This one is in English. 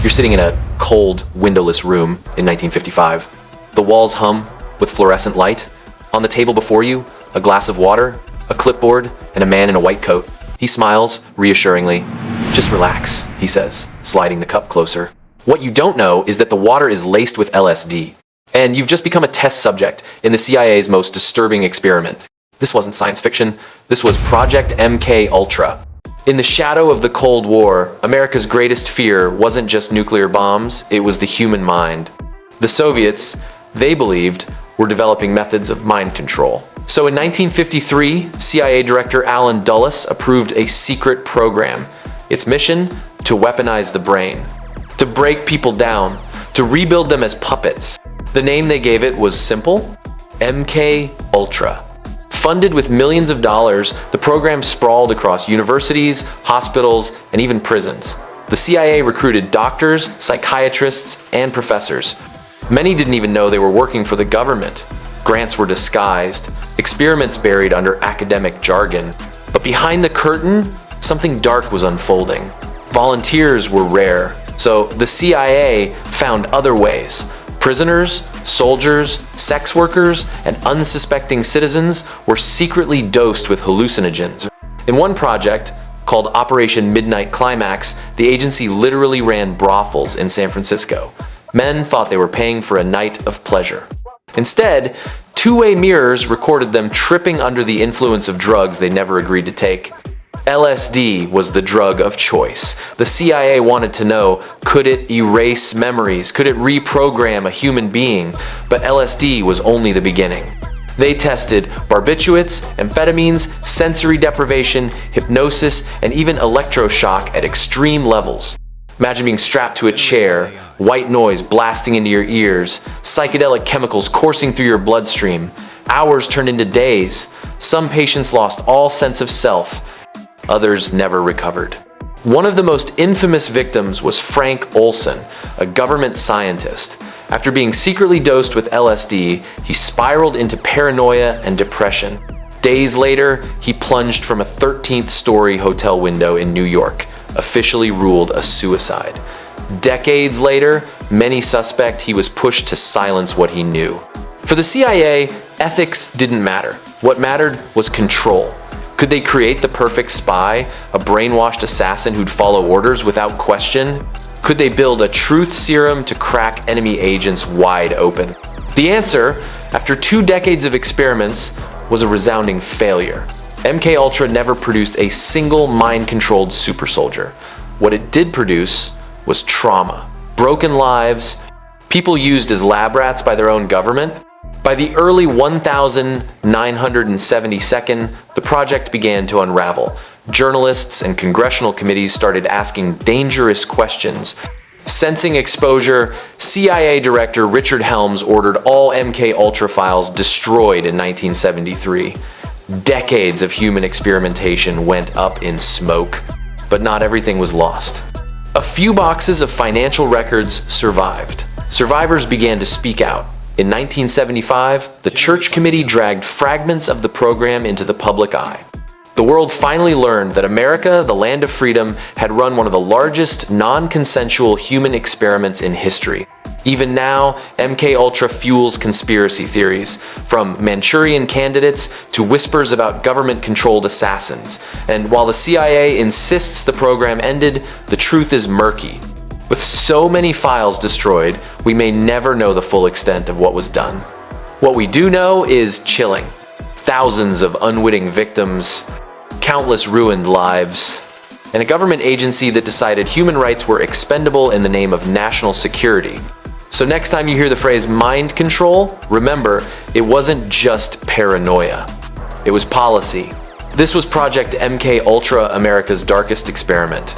You're sitting in a cold, windowless room in 1955. The walls hum with fluorescent light. On the table before you, a glass of water, a clipboard, and a man in a white coat. He smiles reassuringly. "Just relax," he says, sliding the cup closer. What you don't know is that the water is laced with LSD, and you've just become a test subject in the CIA's most disturbing experiment. This wasn't science fiction. This was Project MK Ultra. In the shadow of the Cold War, America's greatest fear wasn't just nuclear bombs, it was the human mind. The Soviets, they believed, were developing methods of mind control. So in 1953, CIA Director Allen Dulles approved a secret program. Its mission? To weaponize the brain. To break people down. To rebuild them as puppets. The name they gave it was simple: MK Ultra. Funded with millions of dollars, the program sprawled across universities, hospitals, and even prisons. The CIA recruited doctors, psychiatrists, and professors. Many didn't even know they were working for the government. Grants were disguised, experiments buried under academic jargon. But behind the curtain, something dark was unfolding. Volunteers were rare, so the CIA found other ways. Prisoners, soldiers, sex workers, and unsuspecting citizens were secretly dosed with hallucinogens. In one project, called Operation Midnight Climax, the agency literally ran brothels in San Francisco. Men thought they were paying for a night of pleasure. Instead, two-way mirrors recorded them tripping under the influence of drugs they never agreed to take. LSD was the drug of choice. The CIA wanted to know, could it erase memories? Could it reprogram a human being? But LSD was only the beginning. They tested barbiturates, amphetamines, sensory deprivation, hypnosis, and even electroshock at extreme levels. Imagine being strapped to a chair, white noise blasting into your ears, psychedelic chemicals coursing through your bloodstream. Hours turned into days. Some patients lost all sense of self. Others never recovered. One of the most infamous victims was Frank Olson, a government scientist. After being secretly dosed with LSD, he spiraled into paranoia and depression. Days later, he plunged from a 13th-story hotel window in New York, officially ruled a suicide. Decades later, many suspect he was pushed to silence what he knew. For the CIA, ethics didn't matter. What mattered was control. Could they create the perfect spy, a brainwashed assassin who'd follow orders without question? Could they build a truth serum to crack enemy agents wide open? The answer, after 2 decades of experiments, was a resounding failure. MK Ultra never produced a single mind-controlled super soldier. What it did produce was trauma, broken lives, people used as lab rats by their own government. By the early 1972nd, the project began to unravel. Journalists and congressional committees started asking dangerous questions. Sensing exposure, CIA Director Richard Helms ordered all MK Ultra files destroyed in 1973. Decades of human experimentation went up in smoke, but not everything was lost. A few boxes of financial records survived. Survivors began to speak out. In 1975, the Church Committee dragged fragments of the program into the public eye. The world finally learned that America, the land of freedom, had run one of the largest non-consensual human experiments in history. Even now, MK Ultra fuels conspiracy theories, from Manchurian candidates to whispers about government-controlled assassins. And while the CIA insists the program ended, the truth is murky. With so many files destroyed, we may never know the full extent of what was done. What we do know is chilling. Thousands of unwitting victims, countless ruined lives, and a government agency that decided human rights were expendable in the name of national security. So next time you hear the phrase mind control, remember, it wasn't just paranoia. It was policy. This was Project MK Ultra, America's darkest experiment.